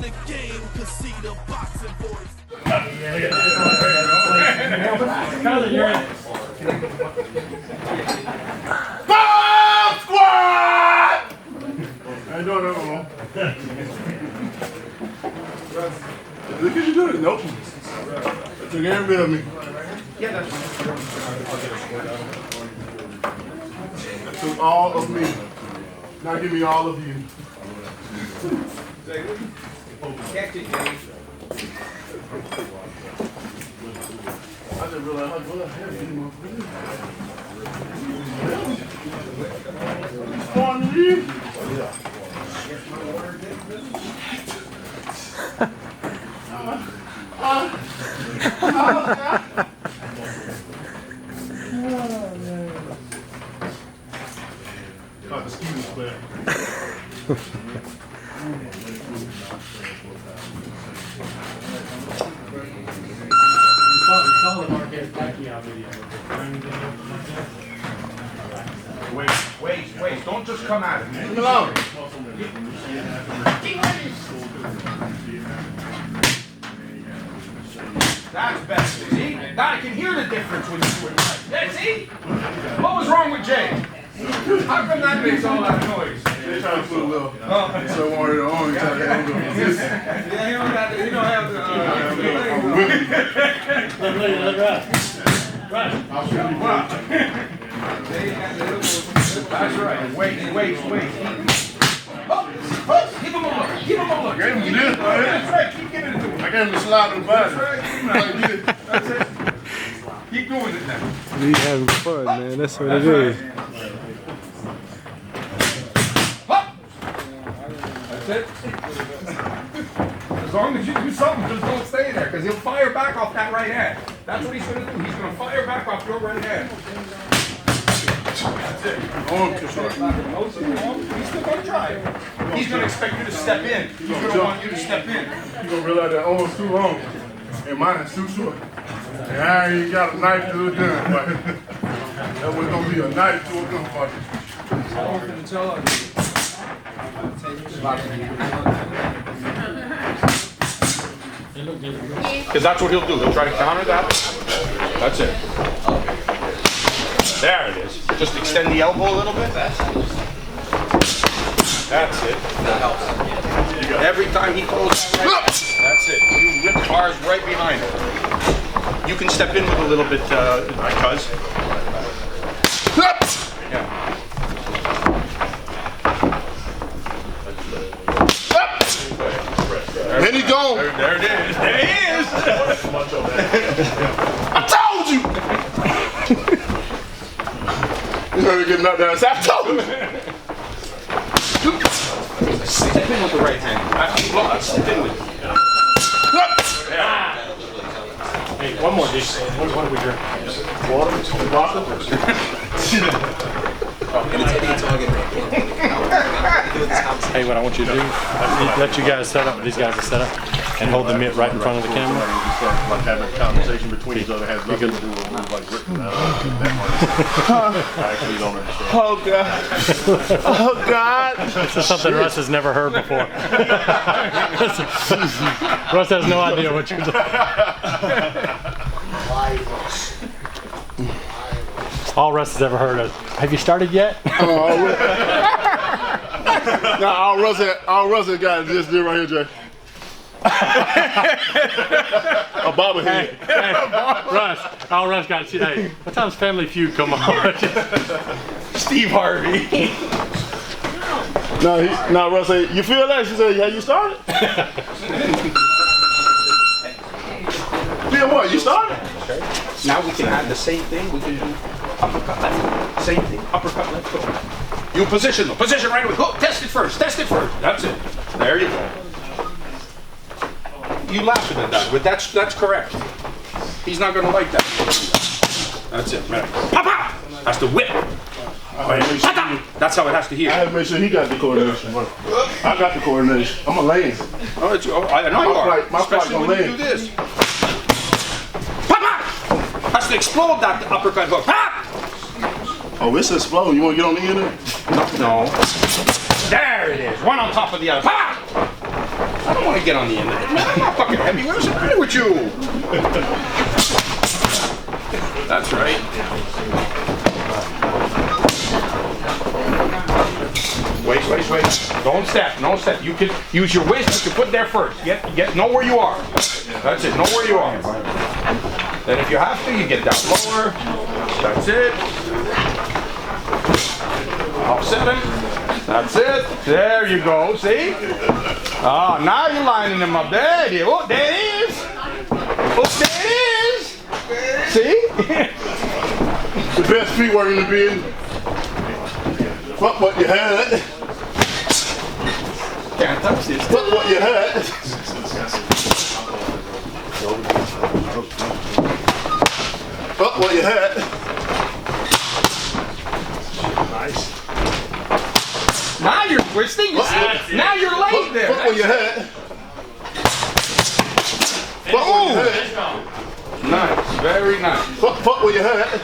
in the game can see the boxing voice. Bomb Squad! I ain't doing that no more. Look at you doing it. Nope. Took every bit of me. That took all of me. Now give me all of you. Catch it, Dave. I didn't realize how good I had anymore. Spawn you? Excuse me, You saw the Marquez Pacquiao video. Wait. Don't just come at it. leave me alone. That's better. See? Now I can hear the difference when you do it right. Yeah, see? What was wrong with Jay? How come that makes all that noise? They try to put a little so wanted it on. Try to handle this. Yeah, you don't have That's right. Wait. Keep him on. I gave him this. That's right. Keep giving it to him. I gave him the slide in the body. That's it. Keep doing it now. We having fun, man. That's what it is. That's it. As long as you do something, just don't stay there, because he'll fire back off that right hand. That's what he's going to do. He's going to fire back off your right hand. That's it. He's still going to try. He's going to expect you to step in. He's going to want you to step in. You're going to realize that arm's too long and mine is too short. And I ain't got a knife to a gunfight. That was going to be a knife to a gunfight. Because that's what he'll do. He'll try to counter that. That's it. There it is. Just extend the elbow a little bit. That's it. That helps. Every time he throws right, that's it. You rip bars right behind him. You can step in with a little bit, cuz. Yeah. There he go. There it is. There he is. I told you. You know you're getting knocked down. I told you. Step in with the right hand. Step in with it. Yeah. Hey, one more dish. What do we drink? Hey, what I want you to do, let you guys set up, these guys are set up, and hold the mitt right in front of the camera. Like having a conversation between each other has nothing to do with like written out. I actually don't understand. Oh God! Oh God! This is something Russ has never heard before. Russ has no idea what you're doing. All Russ has ever heard is, have you started yet? Nah, all Russ got just did right here, Jay. A bobblehead. Hey, Russ, all Russ got, hey, what time's Family Feud come on? Steve Harvey. No, Russ said, you feel that? She said, yeah, you started? Feel what? You started? Now we can add the same thing. We can do uppercut left. Same thing. Uppercut left hook. You position them. Position right away. Go. Test it first. Test it first. That's it. There you go. You laughing at that, but that's correct. He's not going to like that. That's it. Right. Pop! That's the whip. That's how it has to hear. I had to make sure he got the coordination. I got the coordination. I'm a lane. I know you are. Especially when you do this. Has to explode that uppercut hook. Oh, it's exploding. You want to get on the end of it? No. There it is. One on top of the other. I don't want to get on the end of it. Man, I'm not fucking heavy. What's the matter with you? That's right. Wait. Don't step. You can use your waist. You can put there first. Know where you are. That's it. Know where you are. Then if you have to, you get down lower. That's it. Offset him. That's it. There you go. See? Oh, now you're lining them up. There it is. Oh, there it is. Oh, there it is. See? The best feet work in the business. Fuck what you had. Can't touch this. Fuck what you had. Fuck what you had. Nice. Now you're twisting. Now you're laid there. Fuck what you had. Fuck what you had. Nice. Very nice. Fuck what you had.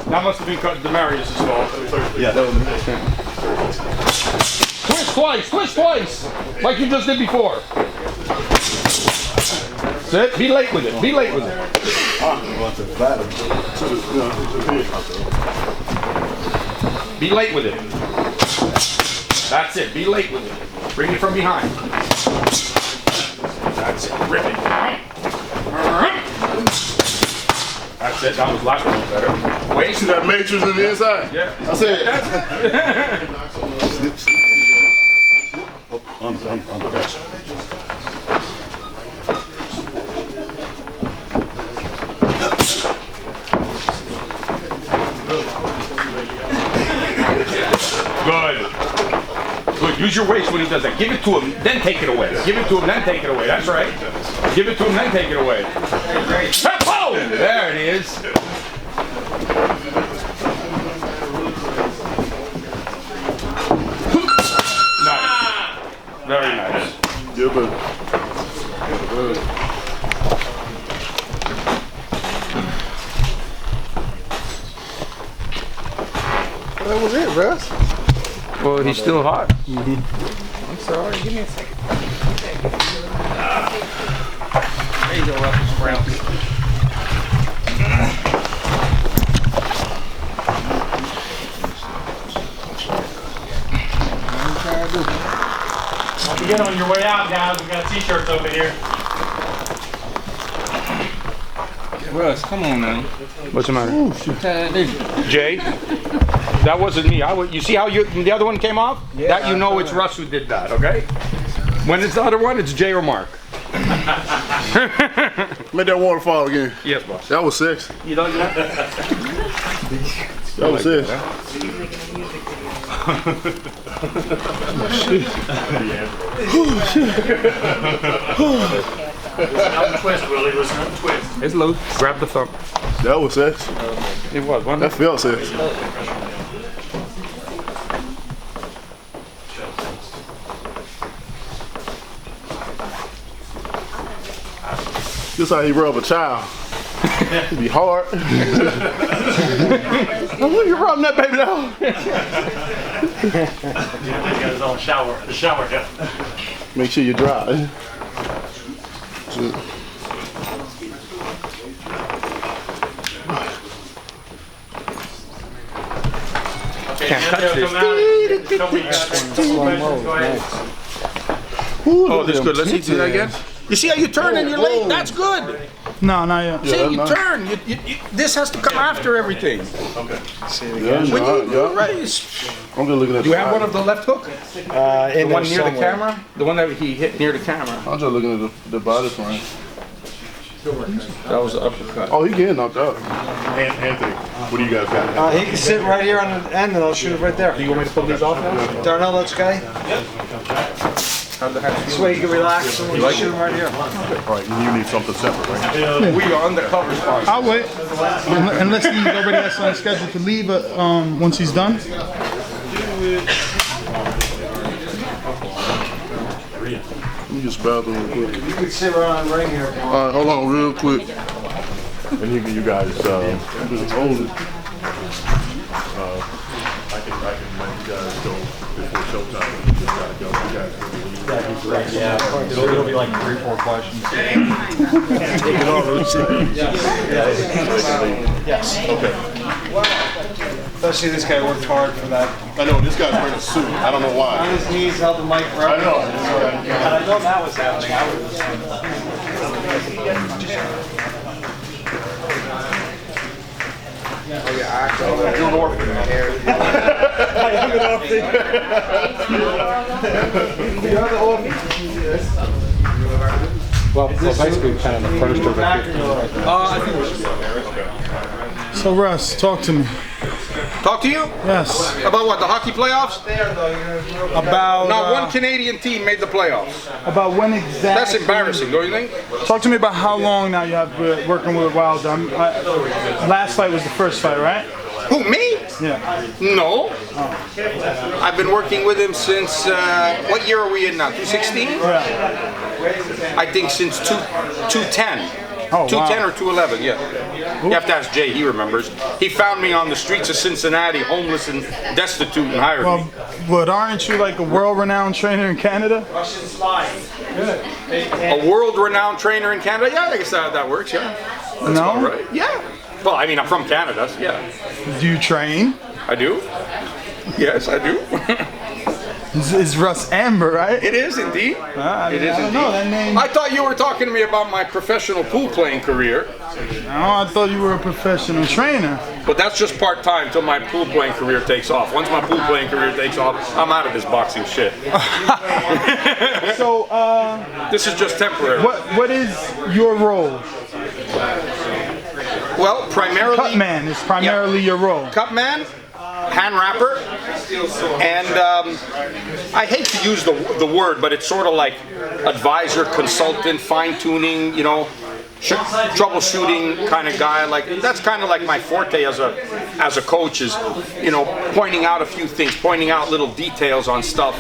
That must have been Demarius' fault. Yeah, that was Twist twice, like you just did before. That's it. Be late with it. Be late with it. Be late with it. That's it. Be late with it. Bring it from behind. That's it. Rip it. That's it. That was last one better. Wait. See that matrix on the inside? Yeah. I said. Good. Use your waist when he does that. Give it to him, then take it away. Give it to him, then take it away. That's right. Give it to him, then take it away. Whoa! There it is. Nice. Very nice. Yeah, but That was it, Russ. Well, he's still hot. I'm sorry, give me a second. There you go, Russell Sprouts. Don't forget on your way out, guys, we got t-shirts over here. Russ, come on now. What's the matter? Ooh, Jay? That wasn't me. You see how the other one came off? Yeah, that you know it's Russ who did that, okay? When it's the other one, it's Jay or Mark. make that waterfall again. Yes, boss. That was sexy. You don't do that? That was sexy. Twist, Willie. Listen up, twist. It's loose. Grab the thumb. That was sexy. It was, wasn't That it? felt sexy. This how he rub a child. It'd be hard. Look, you rubbing that baby down. He got his own the shower head. Make sure you're dry. Can't touch this. Oh, this is good. Let's see that again. You see how you turn and you're late? That's good. No, not yet. See, you turn. This has to come after everything. When you raise. I'm just looking at Do you have one of the left hook? The one near the somewhere. camera? The one that he hit near the camera. I'm just looking at the body frame. That was the uppercut. Oh, he getting knocked out. Anthony, what do you guys got? He can sit right here on the end and I'll shoot it right there. Do you want me to pull these off now? Darnell, that's okay? How'd the hat This way you can relax and we'll shoot him right here. All right, you need something separate, right? We are undercover sponsors. I'll wait. Unless he already has something scheduled to leave once he's done. Let me just grab them real quick. You can sit right on right here. All right, hold on real quick. And you guys, Just hold it. I can let you guys go before showtime. You just gotta go. You guys really leave. Yeah, it'll be like 3-4 questions. Yes. Okay. Especially this guy worked hard for that. I know this guy's wearing a suit. I don't know On why. his knees, held the mic I forever. know. Had I known that was happening, I would Well, basically kind of the first of the 15. I think we should go there. So Russ, talk to me. Talk to you Yes. about what, the hockey playoffs? About Not one Canadian team made the playoffs. about when exactly? That's embarrassing, don't you think? Talk to me about how long now you have been working with Wilder. Last fight was the first fight, right? Who, me? Yeah. No. I've been working with him since, what year are we in now, 2016? Yeah. I think since 210. Oh, 210 wow. or 211, yeah. You have to ask Jay, he remembers. He found me on the streets of Cincinnati, homeless and destitute, and hired me. But aren't you like a world-renowned trainer in Canada? A world-renowned trainer in Canada? Yeah, I guess that works, yeah. That's No? all right. Yeah. Well, I mean, I'm from Canada, so yeah. Do you train? I do. Yes, I do. It's Russ Amber, right? It is indeed. I It is don't indeed. know that name. I thought you were talking to me about my professional pool playing career, Oh, I thought you were a professional trainer. but that's just part-time till my pool playing career takes off. Once my pool playing career takes off, I'm out of this boxing shit. So, This is just temporary. what is your role? Well, primarily Cut man is primarily your role. cut man, hand wrapper, and I hate to use the word, but it's sort of like advisor, consultant, fine-tuning, you know, troubleshooting kind of guy. Like that's kind of like my forte as a coach is, you know, pointing out a few things, pointing out little details on stuff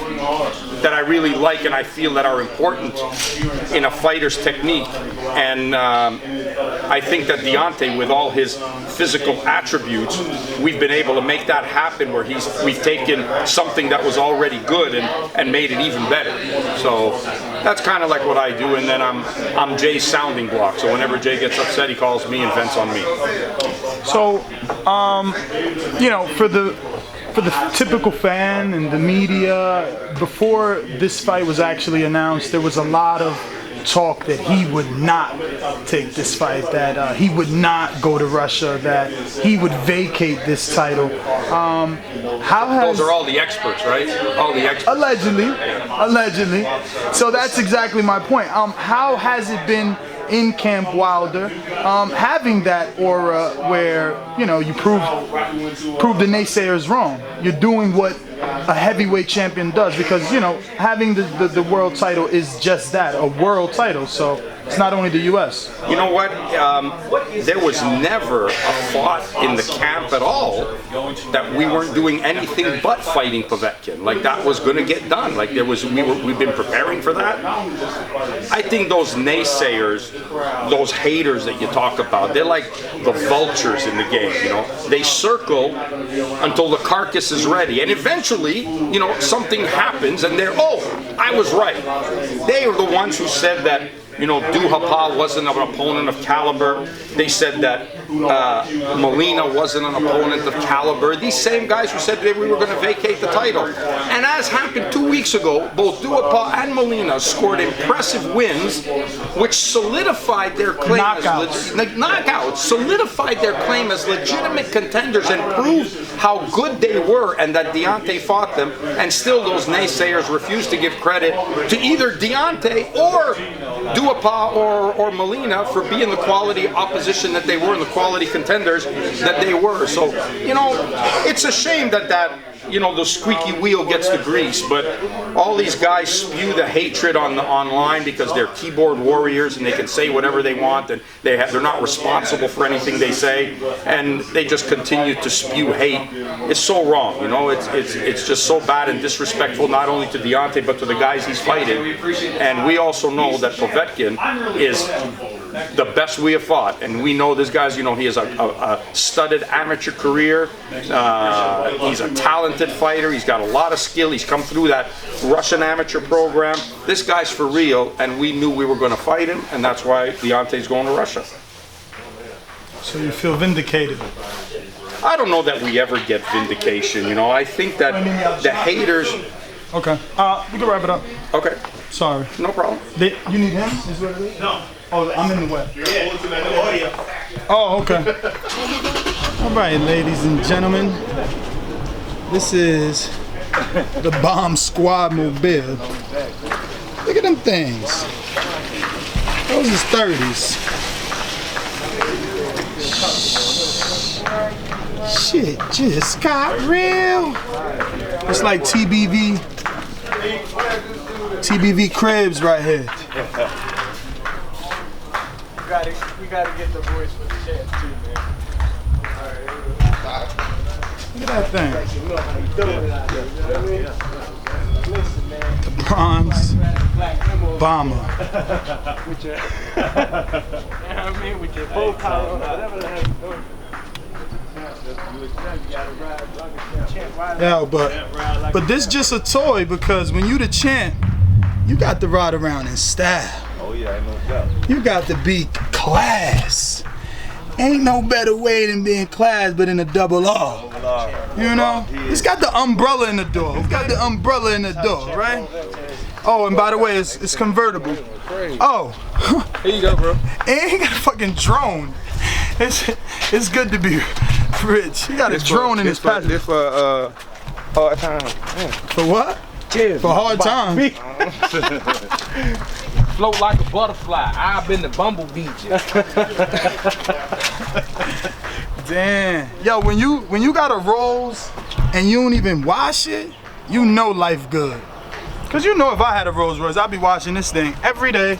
that I really like and I feel that are important in a fighter's technique. And I think that Deontay, with all his physical attributes, we've been able to make that happen where we've taken something that was already good and made it even better. So that's kind of like what I do, and then I'm Jay's sounding block. So whenever Jay gets upset, he calls me and vents on me. So, you know, for the typical fan and the media, before this fight was actually announced, there was a lot of talk that he would not take this fight, that he would not go to Russia, that he would vacate this title. How has... Those are all the experts, right? All the experts. Allegedly. So that's exactly my point. How has it been in Camp Wilder, having that aura where, you know, you prove the naysayers wrong? You're doing what a heavyweight champion does, because, you know, having the world title is just that, a world title. So it's not only the U.S. You know what? There was never a thought in the camp at all that we weren't doing anything but fighting Povetkin. Like that was going to get done. Like we've been preparing for that. I think those naysayers, those haters that you talk about, they're like the vultures in the game. You know, they circle until the carcass is ready, and eventually, you know, something happens, and I was right. They are the ones who said that, you know, Duhapa wasn't an opponent of caliber. They said that Molina wasn't an opponent of caliber. These same guys who said that we were going to vacate the title. And as happened 2 weeks ago, both Duhapa and Molina scored impressive wins, which solidified their claim knockouts, solidified their claim as legitimate contenders and proved how good they were and that Deontay fought them. And still those naysayers refuse to give credit to either Deontay or Duhapa or Molina for being the quality opposition that they were and the quality contenders that they were. So, you know, it's a shame that you know, the squeaky wheel gets the grease, but all these guys spew the hatred online because they're keyboard warriors and they can say whatever they want, and they're not responsible for anything they say, and they just continue to spew hate. It's so wrong, you know. It's just so bad and disrespectful, not only to Deontay but to the guys he's fighting. And we also know that Povetkin is the best we have fought, and we know this guy's, he has a studded amateur career. He's a talented fighter. He's got a lot of skill. He's come through that Russian amateur program. This guy's for real, and we knew we were going to fight him, and that's why Deontay's going to Russia. So you feel vindicated? I don't know that we ever get vindication, I think that the haters... Okay. We can wrap it up. Okay. Sorry. No problem. You need him? Is what it is? No. Oh, I'm in the way. Yeah. Oh, okay. All right, ladies and gentlemen. This is the Bomb Squad Mobile. Look at them things. Those is 30s. Shit just got real. It's like TBV cribs right here. We gotta get the voice for the chance too, man. Look at that thing. The bronze bomber. With your, with your bow collar, whatever the heck you're doing. Yeah, but this just a toy because when you the champ, you got to ride around in style. Oh yeah, I know that. You got to be class. Ain't no better way than being class but in a double R. It's got the umbrella in the door. It's got the umbrella in the door, right? Oh, and by the way, it's convertible. Oh. Here you go, bro. And he got a fucking drone. It's good to be rich. He got a drone in his passenger. Hard time. For what? Cheers. For hard times. Float like a butterfly. I've been the bumblebee. Damn. Yo, when you got a Rolls and you don't even wash it, you know life good. Cause if I had a Rolls Royce, I'd be washing this thing every day.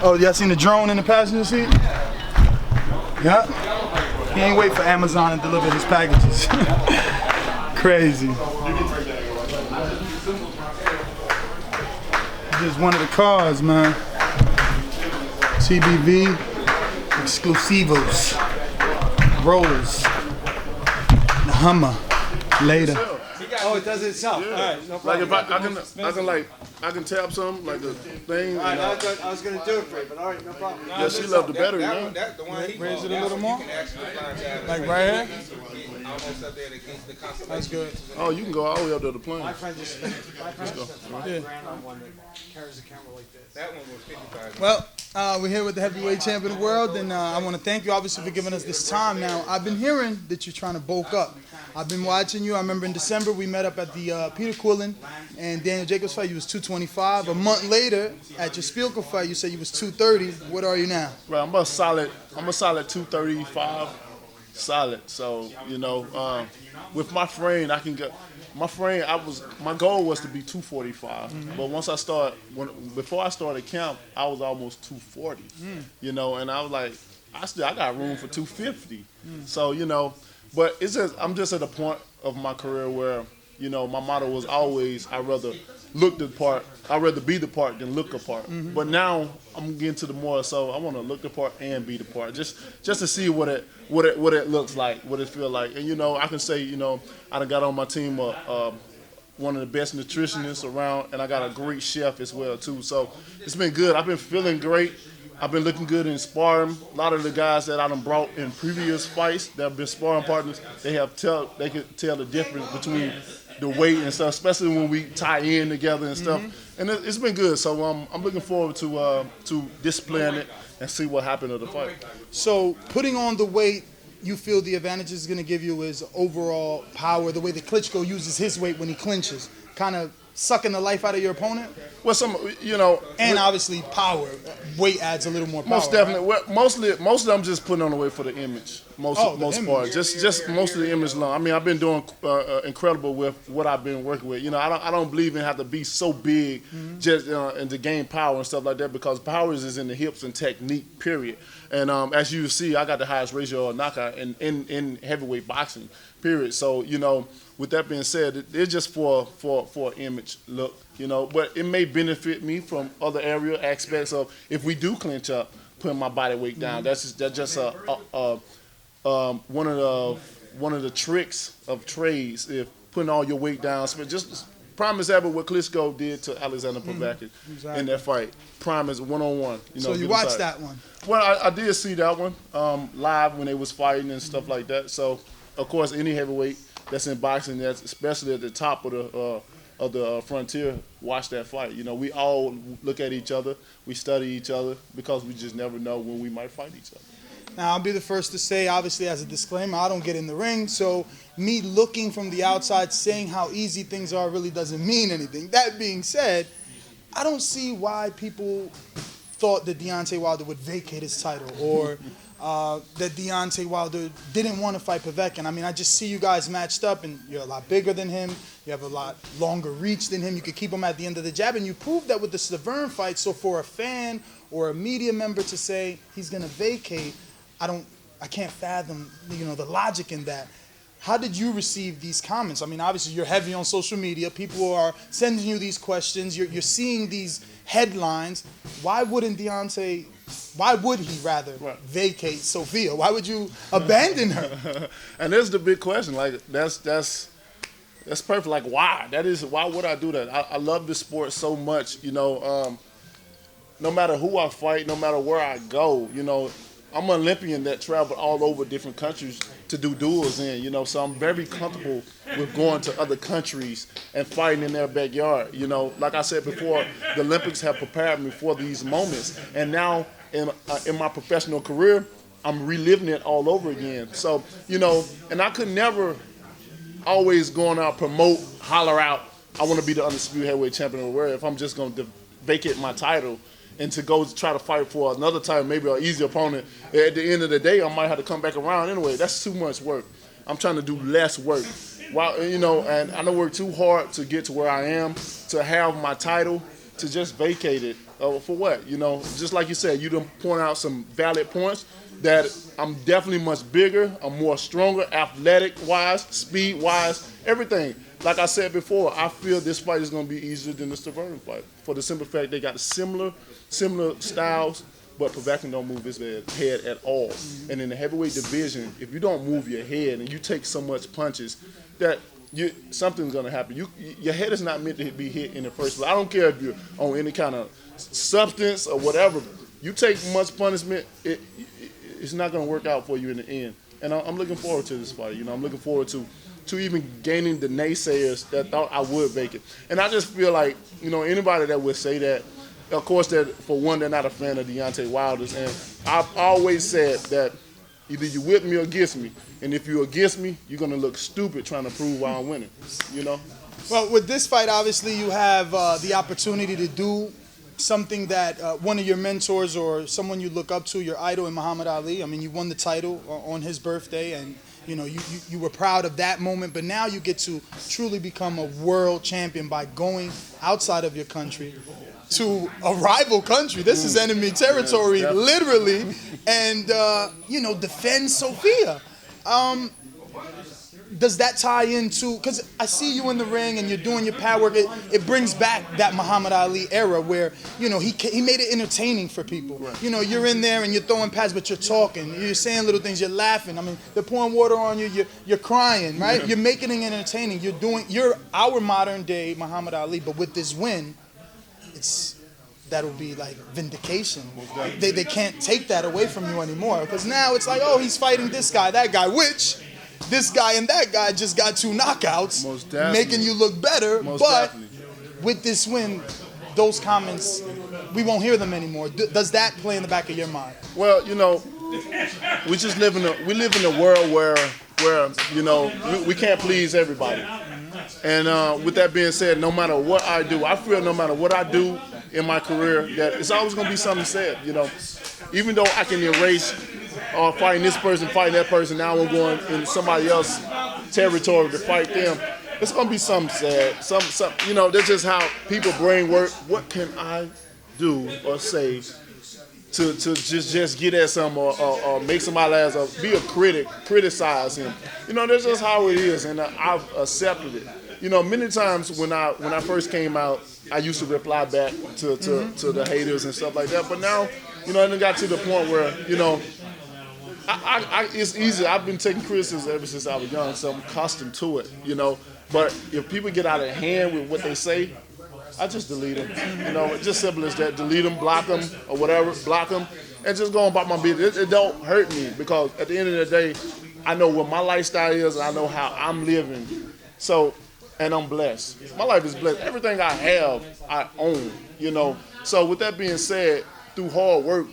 Oh, y'all seen the drone in the passenger seat? Yep. He ain't wait for Amazon to deliver his packages. Crazy. Just one of the cars, man. TBV exclusivos. Rolls. The Hummer. Later. Oh, it does it itself. Yeah. All right, no Like problem. if I can tap something like the thing. All right, I was gonna do it for you, but all right, no problem. Yeah, she loved the battery, man. Raise it a little more. Like right here. That's good. Oh, you can go all the way up to the plane. My friend just ran on one that carries a camera like this. That one was 55. Well, we're here with the heavyweight champion of the world, and I want to thank you obviously for giving us this time. Now, I've been hearing that you're trying to bulk up. I've been watching you. I remember in December we met up at the Peter Quillen and Daniel Jacobs fight. You was 225. A month later, at your Spielker fight, you said you was 230. What are you now? Right, I'm a solid 235, solid. So with my frame, I can get. My frame, my goal was to be 245, but before I started camp, I was almost 240, and I was like, I got room for 250, so but it's just I'm just at a point of my career where my motto was always I'd rather be the part than look the part, but now I'm getting to the more so I want to look the part and be the part, just to see what it looks like, what it feel like, and I can say I done got on my team one of the best nutritionists around, and I got a great chef as well too. So it's been good. I've been feeling great. I've been looking good in sparring. A lot of the guys that I done brought in previous fights that have been sparring partners, they could tell the difference between the weight and stuff, especially when we tie in together and stuff. And it's been good. So I'm looking forward to displaying it and see what happened at the fight. So putting on the weight, you feel the advantage is going to give you is overall power, the way that Klitschko uses his weight when he clinches, kind of sucking the life out of your opponent? Well, and obviously power. Weight adds a little more power. Most definitely. Right? Well, most of them just putting on the weight for the image. Most part, just most of the image alone. I mean, I've been doing incredible with what I've been working with. I don't believe in have to be so big just and to gain power and stuff like that, because power is in the hips and technique. Period. And as you see, I got the highest ratio of knockout in heavyweight boxing. Period. So with that being said, it's just for image look. But it may benefit me from other area aspects of if we do clinch up. putting my body weight down. That's just one of the tricks of trades. If putting all your weight down, just prime example what Klitschko did to Alexander Povetkin in that fight. Prime is one-on-one. So you watched that one? Well, I did see that one live when they was fighting and stuff like that. So, of course, any heavyweight that's in boxing, that's especially at the top of the frontier, watch that fight. You know, we all look at each other, we study each other because we just never know when we might fight each other. Now, I'll be the first to say, obviously, as a disclaimer, I don't get in the ring, so me looking from the outside saying how easy things are really doesn't mean anything. That being said, I don't see why people thought that Deontay Wilder would vacate his title or that Deontay Wilder didn't want to fight Povetkin. I mean, I just see you guys matched up, and you're a lot bigger than him. You have a lot longer reach than him. You could keep him at the end of the jab, and you proved that with the Severn fight. So for a fan or a media member to say he's going to vacate, I can't fathom, the logic in that. How did you receive these comments? I mean, obviously you're heavy on social media. People are sending you these questions. You're seeing these headlines. Why would he vacate Sophia? Why would you abandon her? And that's the big question. Like that's perfect. Like why? Why would I do that? I love this sport so much. No matter who I fight, no matter where I go, I'm an Olympian that traveled all over different countries to do duels in, so I'm very comfortable with going to other countries and fighting in their backyard. Like I said before, the Olympics have prepared me for these moments. And now in my professional career, I'm reliving it all over again. So, and I could never always go out, promote, holler out, I want to be the undisputed heavyweight champion of the world if I'm just going to vacate my title. And to go try to fight for another title, maybe an easy opponent, at the end of the day, I might have to come back around anyway. That's too much work. I'm trying to do less work. And I don't work too hard to get to where I am, to have my title, to just vacate it. For what? Just like you said, you done point out some valid points that I'm definitely much bigger, I'm more stronger, athletic-wise, speed-wise, everything. Like I said before, I feel this fight is going to be easier than the Severn fight for the simple fact they got similar styles, but Povetkin don't move his head at all. And in the heavyweight division, if you don't move your head and you take so much punches, that something's going to happen. Your head is not meant to be hit in the first place. I don't care if you're on any kind of substance or whatever. You take much punishment, it's not going to work out for you in the end. And I'm looking forward to this fight. I'm looking forward to even gaining the naysayers that thought I would vacate. And I just feel like, anybody that would say that, of course, that for one, they're not a fan of Deontay Wilder's. And I've always said that either you with me or against me. And if you're against me, you're going to look stupid trying to prove why I'm winning, Well, with this fight, obviously, you have the opportunity to do something that one of your mentors or someone you look up to, your idol in Muhammad Ali. I mean, you won the title on his birthday, and you were proud of that moment, but now you get to truly become a world champion by going outside of your country to a rival country. This is enemy territory, literally, and defend Sophia. Does that tie into, because I see you in the ring and you're doing your pad work, it brings back that Muhammad Ali era where, he made it entertaining for people. Right. You're in there and you're throwing pads, but you're talking, you're saying little things, you're laughing. I mean, they're pouring water on you, you're crying, right? Yeah. You're making it entertaining. You're our modern day Muhammad Ali, but with this win, that'll be like vindication. They can't take that away from you anymore, because now it's like, oh, he's fighting this guy, that guy, which this guy and that guy just got 2 knockouts, making you look better. With this win, those comments, we won't hear them anymore. Does that play in the back of your mind? Well, we just live in a world where we can't please everybody. And with that being said, no matter what I do, I feel no matter what I do in my career, that it's always going to be something said. Even though I can erase fighting this person, fighting that person, now I'm going in somebody else's territory to fight them. It's going to be something sad. That's just how people brain work. What can I do or say to just get at some or make somebody else or be a critic, criticize him? That's just how it is, and I've accepted it. Many times when I first came out, I used to reply back to the haters and stuff like that. But now You know, and it got to the point where, you know, it's easy. I've been taking criticism ever since I was young, so I'm accustomed to it, you know. But if people get out of hand with what they say, I just delete them. You know, it's just simple as that. Delete them, block them, or whatever, block them, and just go on about my business. It don't hurt me because at the end of the day, I know what my lifestyle is, and I know how I'm living. So, and I'm blessed. My life is blessed. Everything I have, I own, you know. So with that being said, through hard work,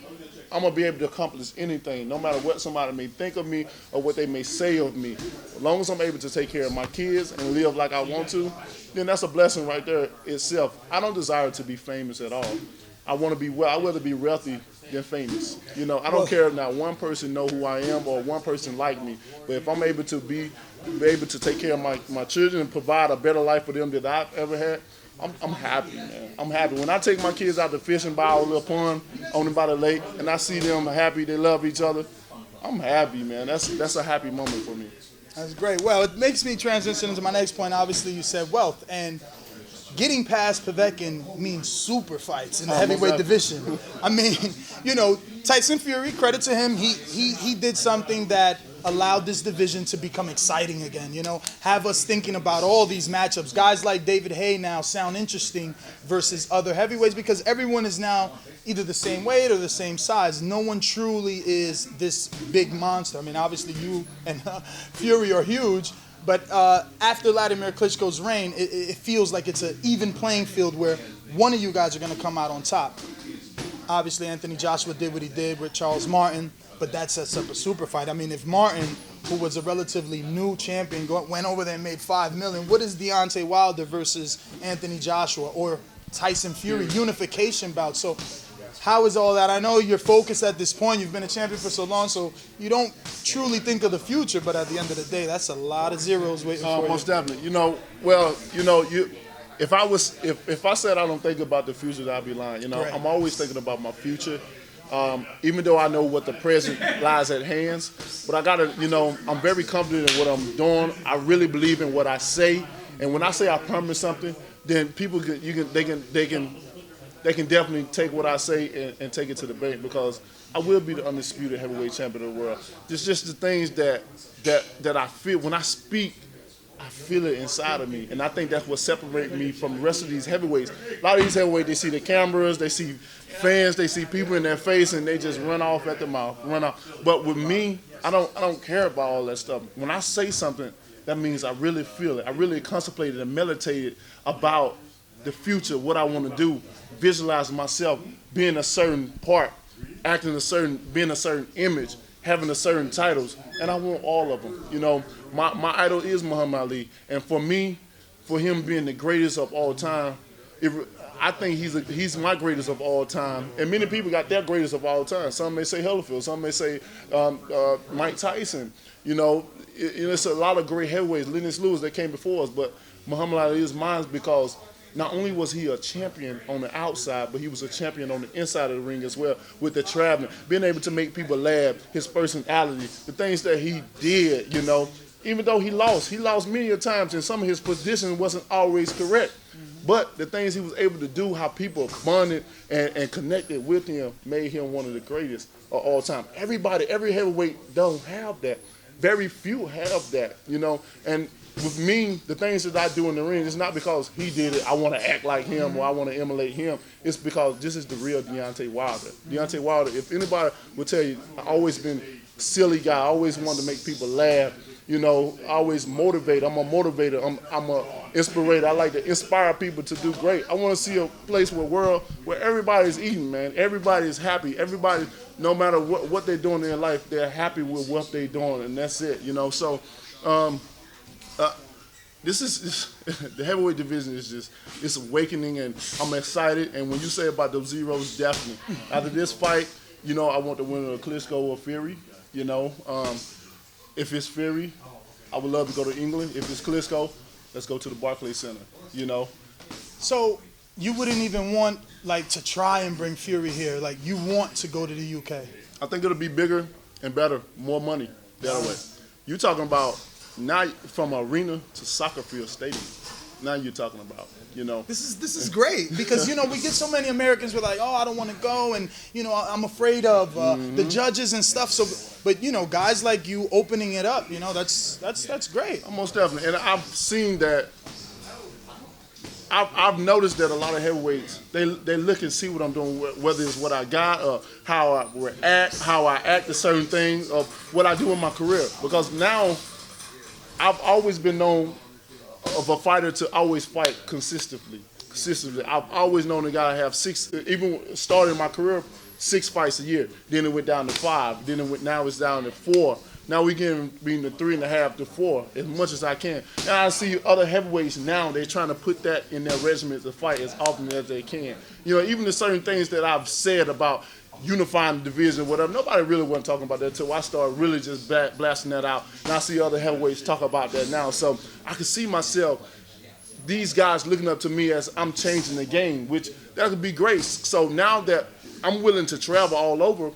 I'm going to be able to accomplish anything, no matter what somebody may think of me or what they may say of me. As long as I'm able to take care of my kids and live like I want to, then that's a blessing right there itself. I don't desire to be famous at all. I want to be well. I'd rather be wealthy than famous. You know, I don't care if not one person know who I am or one person like me. But if I'm able to be able to take care of my children and provide a better life for them than I've ever had, I'm happy, man. I'm happy. When I take my kids out to fishing by a little pond on by the lake and I see them happy, they love each other, I'm happy, man. That's a happy moment for me. That's great. Well, it makes me transition into my next point. Obviously, you said wealth, and getting past Povetkin means super fights in the heavyweight division. I mean, you know, Tyson Fury, credit to him, he did something that allowed this division to become exciting again, you know, have us thinking about all these matchups. Guys like David Haye now sound interesting versus other heavyweights because everyone is now either the same weight or the same size. No one truly is this big monster. I mean, obviously you and Fury are huge, but after Vladimir Klitschko's reign, it feels like it's an even playing field where one of you guys are going to come out on top. Obviously, Anthony Joshua did what he did with Charles Martin, but that sets up a super fight. I mean, if Martin, who was a relatively new champion, went over there and made $5 million, what is Deontay Wilder versus Anthony Joshua or Tyson Fury unification bout? So how is all that? I know you're focused at this point. You've been a champion for so long, so you don't truly think of the future, but at the end of the day, that's a lot of zeros waiting for you. Most definitely. You know, well, you know, if I said I don't think about the future, I'd be lying. You know, Correct. I'm always thinking about my future. Even though I know what the present lies at hands, but I gotta, you know, I'm very confident in what I'm doing. I really believe in what I say, and when I say I promise something, then people they can definitely take what I say and take it to the bank because I will be the undisputed heavyweight champion of the world. It's just the things that I feel when I speak. I feel it inside of me, and I think that's what separates me from the rest of these heavyweights. A lot of these heavyweights, they see the cameras, they see fans, they see people in their face, and they just run off at the mouth, run off. But with me, I don't care about all that stuff. When I say something, that means I really feel it. I really contemplated and meditated about the future, what I want to do, visualize myself being a certain part, being a certain image, having a certain titles, and I want all of them. You know, my idol is Muhammad Ali, and for me, for him being the greatest of all time, I think he's my greatest of all time. And many people got their greatest of all time. Some may say Holyfield, some may say Mike Tyson. You know, it's a lot of great heavyweights, Lennox Lewis that came before us, but Muhammad Ali is mine because not only was he a champion on the outside, but he was a champion on the inside of the ring as well with the traveling, being able to make people laugh, his personality, the things that he did, you know. Even though he lost many a times and some of his positions wasn't always correct. But the things he was able to do, how people bonded and connected with him, made him one of the greatest of all time. Every heavyweight don't have that. Very few have that, you know. And with me, the things that I do in the ring, it's not because he did it, I want to act like him or I want to emulate him. It's because this is the real Deontay Wilder. Deontay Wilder, if anybody would tell you, I've always been a silly guy. I always wanted to make people laugh. You know, I always motivate. I'm a motivator. I'm a inspirator. I like to inspire people to do great. I want to see a place where everybody's eating, man. Everybody is happy. Everybody, no matter what they're doing in their life, they're happy with what they're doing, and that's it. You know, so this is the heavyweight division is just it's awakening, and I'm excited. And when you say about those zeros, definitely after this fight, you know, I want the winner of Klitschko or Fury. You know. If it's Fury, I would love to go to England. If it's Klitschko, let's go to the Barclays Center, you know. So you wouldn't even want, like, to try and bring Fury here. Like, you want to go to the UK. I think it'll be bigger and better, more money that way. You're talking about not from arena to soccer field stadium. now you're talking about, you know. This is great because, you know, we get so many Americans who are like, oh, I don't want to go, and, you know, I'm afraid of the judges and stuff. So, but, you know, guys like you opening it up, you know, that's great. Most definitely. And I've seen that. I've noticed that a lot of heavyweights, they look and see what I'm doing, whether it's what I got or how I react, how I act to certain things, or what I do in my career. Because now I've always been known of a fighter to always fight consistently. I've always known a guy to have 6, even starting my career, 6 fights a year. Then it went down to 5. Now it's down to 4. Now we getting between the 3.5 to 4 as much as I can. And I see other heavyweights now, they're trying to put that in their regimen to fight as often as they can. You know, even the certain things that I've said about unifying the division, whatever, nobody really wasn't talking about that until I started really just blasting that out. And I see other heavyweights talk about that now. So I can see myself, these guys looking up to me as I'm changing the game, which that could be great. So now that I'm willing to travel all over,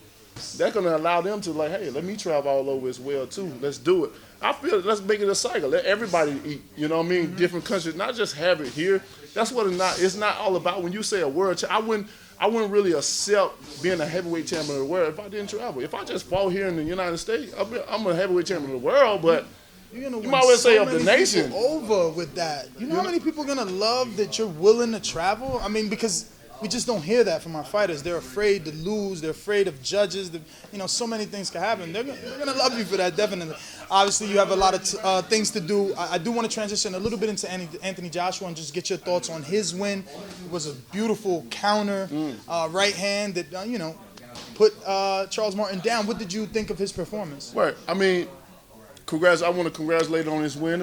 that's going to allow them to, like, hey, let me travel all over as well, too. Let's do it. I feel let's make it a cycle. Let everybody eat, you know what I mean? Different countries, not just have it here. That's what it's not all about. When you say a world, I wouldn't really accept being a heavyweight champion of the world if I didn't travel. If I just fought here in the United States, I'm a heavyweight champion of the world, but you might well say of the nation. Over with that. You know how many people are going to love that you're willing to travel? I mean, because we just don't hear that from our fighters. They're afraid to lose. They're afraid of judges. You know, so many things can happen. They're gonna love you for that, definitely. Obviously, you have a lot of things to do. I do want to transition a little bit into Anthony Joshua and just get your thoughts on his win. It was a beautiful counter, right hand that, you know, put Charles Martin down. What did you think of his performance? Right. I mean, I want to congratulate on his win.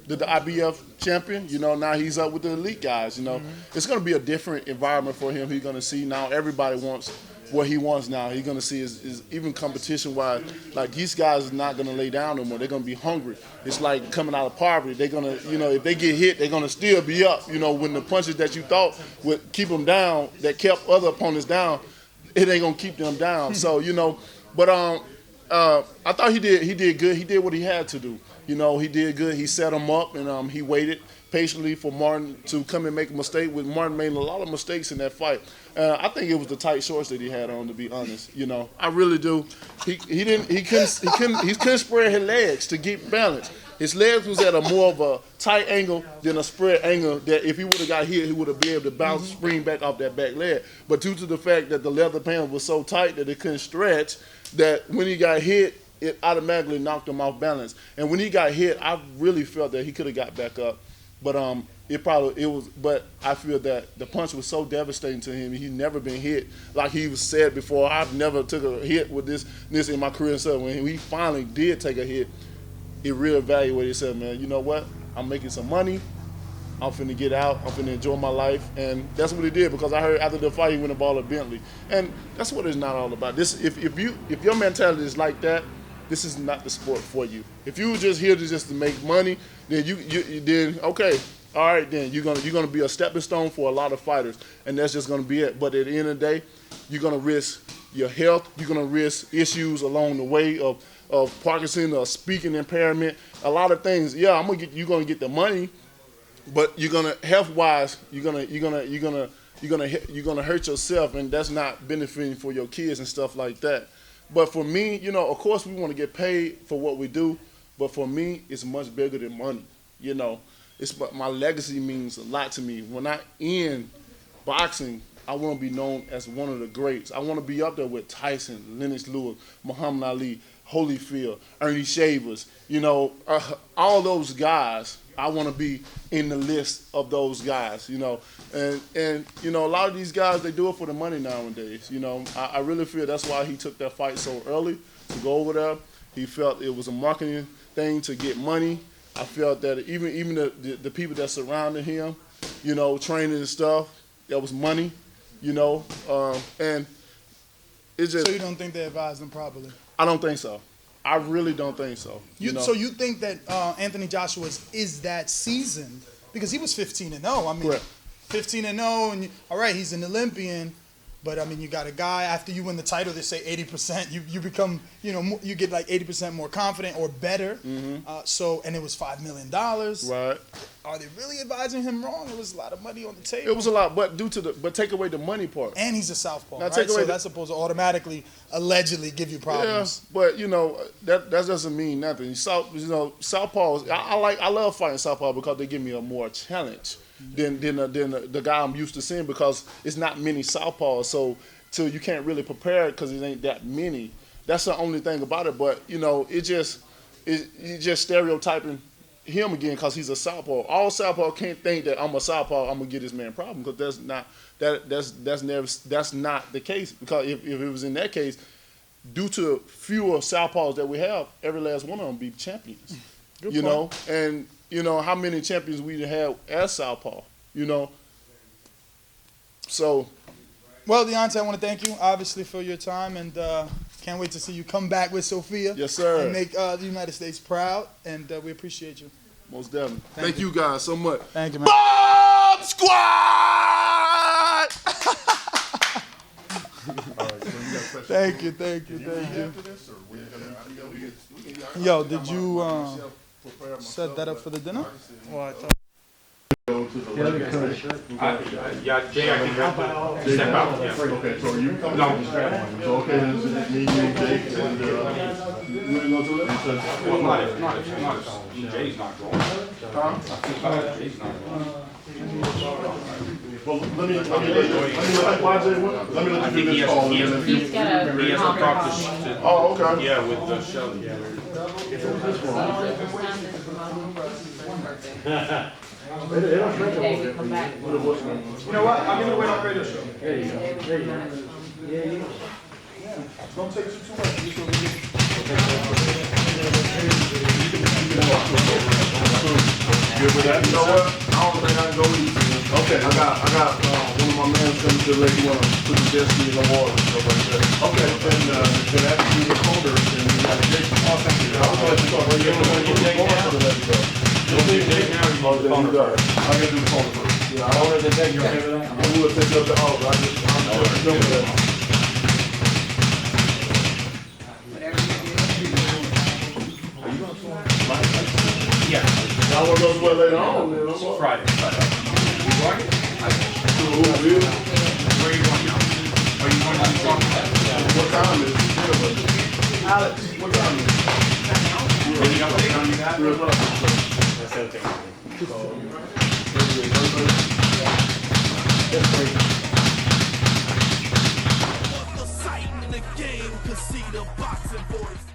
The IBF champion, you know, now he's up with the elite guys, you know. It's going to be a different environment for him. He's going to see now everybody wants what he wants now. He's going to see is even competition-wise, like these guys are not going to lay down no more. They're going to be hungry. It's like coming out of poverty. They're going to, you know, if they get hit, they're going to still be up. You know, when the punches that you thought would keep them down, that kept other opponents down, it ain't going to keep them down. So, you know, but I thought he did good. He did what he had to do. You know, he did good. He set him up, and he waited patiently for Martin to come and make a mistake. Martin made a lot of mistakes in that fight. I think it was the tight shorts that he had on, to be honest. You know, I really do. He couldn't spread his legs to get balance. His legs was at a more of a tight angle than a spread angle that if he would have got hit, he would have been able to bounce, spring back off that back leg. But due to the fact that the leather pants was so tight that it couldn't stretch, that when he got hit, it automatically knocked him off balance. And when he got hit, I really felt that he could have got back up. But but I feel that the punch was so devastating to him. He's never been hit. Like he was said before, I've never took a hit with this in my career. So when he finally did take a hit, he reevaluated himself, man. You know what? I'm making some money. I'm finna get out. I'm finna enjoy my life. And that's what he did, because I heard after the fight he went and bought a Bentley. And that's what it's not all about. If your mentality is like that, this is not the sport for you. If you were just here to make money, then then okay, all right, then you're gonna be a stepping stone for a lot of fighters, and that's just gonna be it. But at the end of the day, you're gonna risk your health. You're gonna risk issues along the way of Parkinson or speaking impairment, a lot of things. Yeah, you're gonna get the money, but you're gonna health-wise, you're gonna hurt yourself, and that's not benefiting for your kids and stuff like that. But for me, you know, of course we want to get paid for what we do, but for me, it's much bigger than money. You know, my legacy means a lot to me. When I end boxing, I want to be known as one of the greats. I want to be up there with Tyson, Lennox Lewis, Muhammad Ali, Holyfield, Ernie Shavers, you know, all those guys. I want to be in the list of those guys, you know. And you know, a lot of these guys, they do it for the money nowadays, you know. I really feel that's why he took that fight so early to go over there. He felt it was a marketing thing to get money. I felt that even the people that surrounded him, you know, training and stuff, that was money, you know. And it's just... So you don't think they advised him properly? I don't think so. I really don't think so. You know? So you think that Anthony Joshua is that seasoned? Because he was 15-0. I mean, correct. 15-0, and all right, he's an Olympian, but I mean, you got a guy after you win the title. They say 80%. You become, you know, you get like 80% more confident or better. And it was $5 million. Right. are they really advising him wrong? It was a lot of money on the table. It was a lot, but take away the money part. And he's a southpaw, Now, right? take away So the- that's supposed to automatically, allegedly give you problems. Yeah, but that doesn't mean nothing. Southpaws. I love fighting southpaw because they give me a more challenge than the guy I'm used to seeing, because it's not many southpaws, so you can't really prepare it because it ain't that many. That's the only thing about it. But you're just stereotyping him again because he's a southpaw. All southpaw can't think that I'm a southpaw, I'm gonna get this man a problem, because that's not the case. Because if it was in that case, due to fewer southpaws that we have, every last one of them be champions. Good you point. know, and how many champions we have as southpaw. So. Well, Deontay, I want to thank you, obviously, for your time, and can't wait to see you come back with Sophia. Yes, sir. And make the United States proud, and we appreciate you. Most definitely. Thank you guys so much. Thank you, man. Bomb Squad! Thank you. Yo, did you set that up for the dinner? Well, I thought. Yeah, Jay, I can help you. Step out. Yeah. Okay, so you come No. So okay, this is me, you, Jake, and you ain't gonna do that? Well, not if Jay's not going. Jay's not going. Well, let me let you do this call. He has to talk to. Oh, okay. Yeah, with the show. You know what? I'm gonna wait on radio show. Don't take too much. Good with that? You know what? I don't think I can go easy. Okay, I got one of my men coming to let you want to put the jet ski in the water and stuff like that. Okay, then after you get colder, then you got to Jake. Oh, thank you. I was going to start right here. Oh, there you go. I gotta do the phone first. Yeah, I don't really take your favor. I would take up the house. I'm just doing that. Yeah. I want to go somewhere later on. Friday. You going? Where are you going now? Are you going to talk about that? What time is it? Alex, what time is it? Any update on that? 3 o'clock. The sight in the game, cause see the boxing voice.